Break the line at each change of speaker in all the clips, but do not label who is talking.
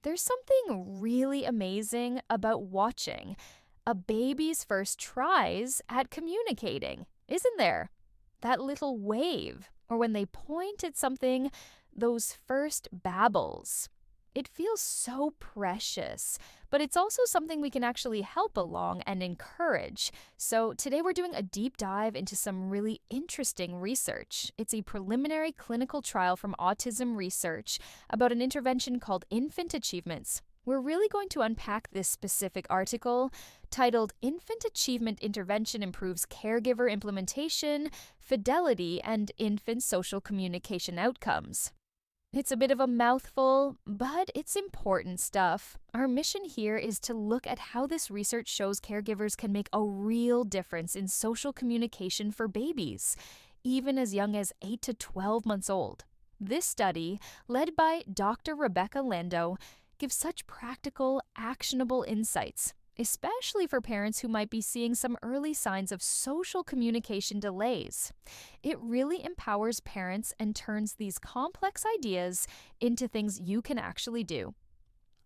There's something really amazing about watching a baby's first tries at communicating, isn't there? That little wave, or when they point at something, those first babbles. It feels so precious, but it's also something we can actually help along and encourage. So today we're doing a deep dive into some really interesting research. It's a preliminary clinical trial from Autism Research about an intervention called infant achievements. We're really going to unpack this specific article titled Infant Achievement Intervention Improves Caregiver Implementation, Fidelity, and Infant Social Communication Outcomes. It's a bit of a mouthful, but it's important stuff. Our mission here is to look at how this research shows caregivers can make a real difference in social communication for babies, even as young as 8 to 12 months old. This study, led by Dr. Rebecca Lando, gives such practical, actionable insights, especially for parents who might be seeing some early signs of social communication delays. It really empowers parents and turns these complex ideas into things you can actually do.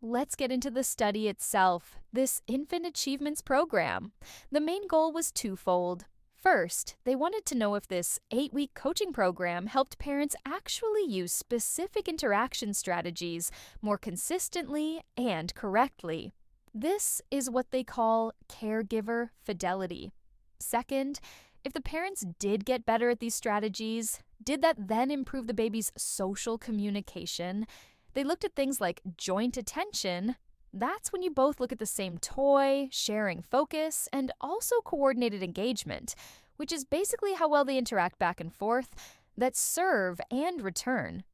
Let's get into the study itself, this Infant Achievements program. The main goal was twofold. First, they wanted to know if this 8-week coaching program helped parents actually use specific interaction strategies more consistently and correctly. This is what they call caregiver fidelity. Second, if the parents did get better at these strategies, did that then improve the baby's social communication? They looked at things like joint attention. That's when you both look at the same toy, sharing focus, and also coordinated engagement, which is basically how well they interact back and forth, that serve and return.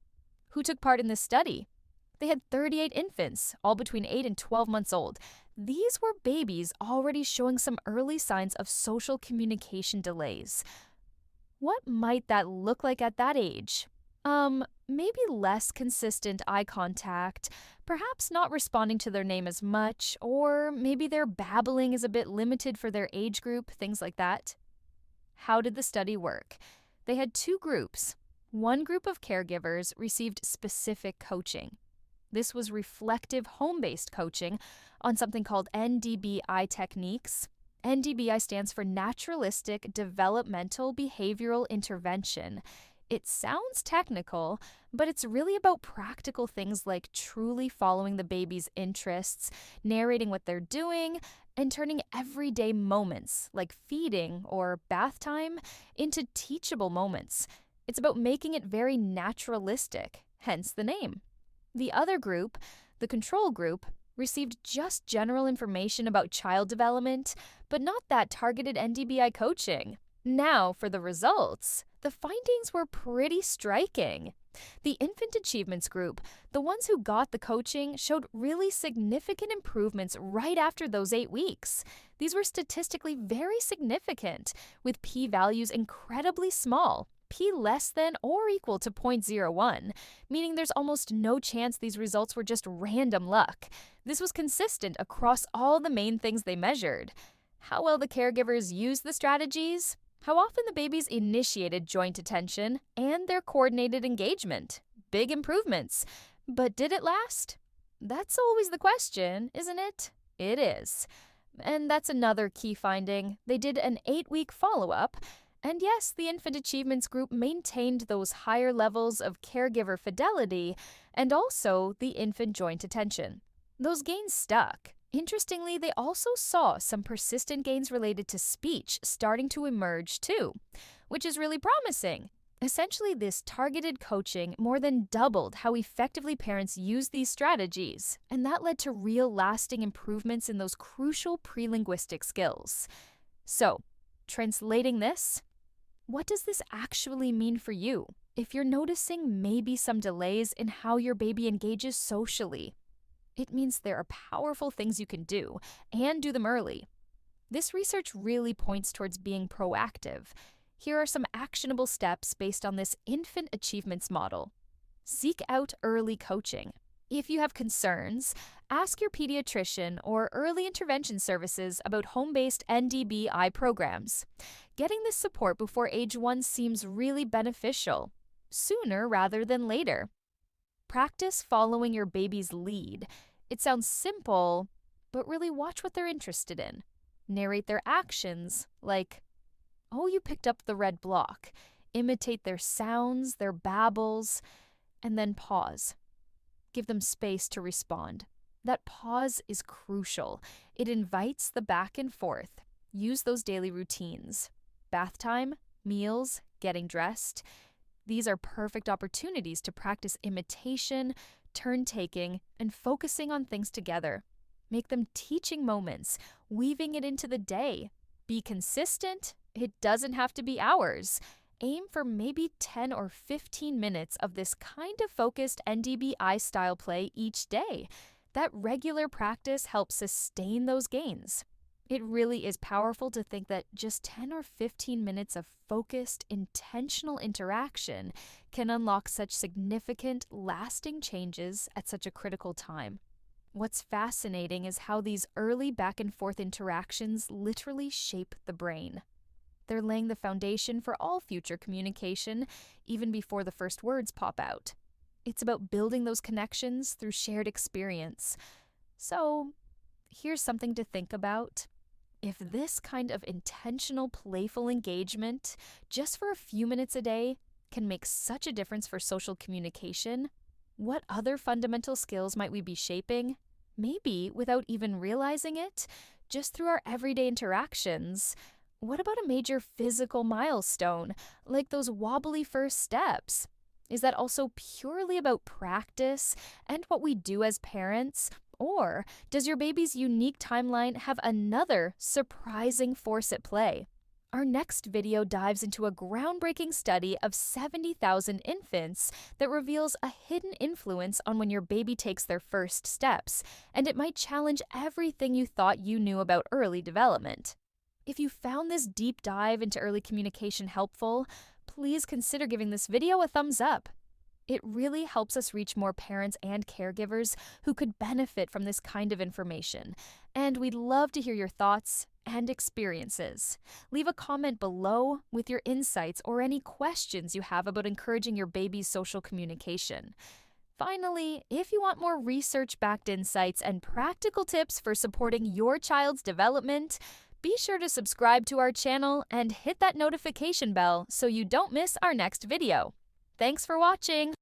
Who took part in this study? They had 38 infants, all between 8 and 12 months old. These were babies already showing some early signs of social communication delays. What might that look like at that age? Maybe less consistent eye contact, perhaps not responding to their name as much, or maybe their babbling is a bit limited for their age group, things like that. How did the study work? They had 2 groups. One group of caregivers received specific coaching. This was reflective home-based coaching on something called NDBI techniques. NDBI stands for Naturalistic Developmental Behavioral Intervention. It sounds technical, but it's really about practical things like truly following the baby's interests, narrating what they're doing, and turning everyday moments, like feeding or bath time, into teachable moments. It's about making it very naturalistic, hence the name. The other group, the control group, received just general information about child development, but not that targeted NDBI coaching. Now, for the results, the findings were pretty striking. The Infant Achievements group, the ones who got the coaching, showed really significant improvements right after those 8 weeks. These were statistically very significant, with p-values incredibly small, p less than or equal to 0.01, meaning there's almost no chance these results were just random luck. This was consistent across all the main things they measured. How well the caregivers used the strategies, how often the babies initiated joint attention, and their coordinated engagement. Big improvements. But did it last? That's always the question, isn't it? It is. And that's another key finding. They did an 8-week follow-up, and yes, the Infant Achievements group maintained those higher levels of caregiver fidelity and also the infant joint attention. Those gains stuck. Interestingly, they also saw some persistent gains related to speech starting to emerge too, which is really promising. Essentially, this targeted coaching more than doubled how effectively parents use these strategies, and that led to real lasting improvements in those crucial pre-linguistic skills. So, translating this, what does this actually mean for you if you're noticing maybe some delays in how your baby engages socially? It means there are powerful things you can do, and do them early. This research really points towards being proactive. Here are some actionable steps based on this infant achievements model. Seek out early coaching. If you have concerns, ask your pediatrician or early intervention services about home-based NDBI programs. Getting this support before age 1 seems really beneficial, sooner rather than later. Practice following your baby's lead. It sounds simple, but really watch what they're interested in. Narrate their actions, like, "Oh, you picked up the red block." Imitate their sounds, their babbles, and then pause. Give them space to respond. That pause is crucial. It invites the back and forth. Use those daily routines. Bath time, meals, getting dressed. These are perfect opportunities to practice imitation, turn-taking, and focusing on things together. Make them teaching moments, weaving it into the day. Be consistent. It doesn't have to be hours. Aim for maybe 10 or 15 minutes of this kind of focused NDBI style play each day. That regular practice helps sustain those gains. It really is powerful to think that just 10 or 15 minutes of focused, intentional interaction can unlock such significant, lasting changes at such a critical time. What's fascinating is how these early back and forth interactions literally shape the brain. They're laying the foundation for all future communication, even before the first words pop out. It's about building those connections through shared experience. So, here's something to think about. If this kind of intentional, playful engagement, just for a few minutes a day, can make such a difference for social communication, what other fundamental skills might we be shaping? Maybe without even realizing it, just through our everyday interactions. What about a major physical milestone, like those wobbly first steps? Is that also purely about practice and what we do as parents? Or does your baby's unique timeline have another surprising force at play? Our next video dives into a groundbreaking study of 70,000 infants that reveals a hidden influence on when your baby takes their first steps, and it might challenge everything you thought you knew about early development. If you found this deep dive into early communication helpful, please consider giving this video a thumbs up. It really helps us reach more parents and caregivers who could benefit from this kind of information, and we'd love to hear your thoughts and experiences. Leave a comment below with your insights or any questions you have about encouraging your baby's social communication. Finally, if you want more research-backed insights and practical tips for supporting your child's development, be sure to subscribe to our channel and hit that notification bell so you don't miss our next video. Thanks for watching!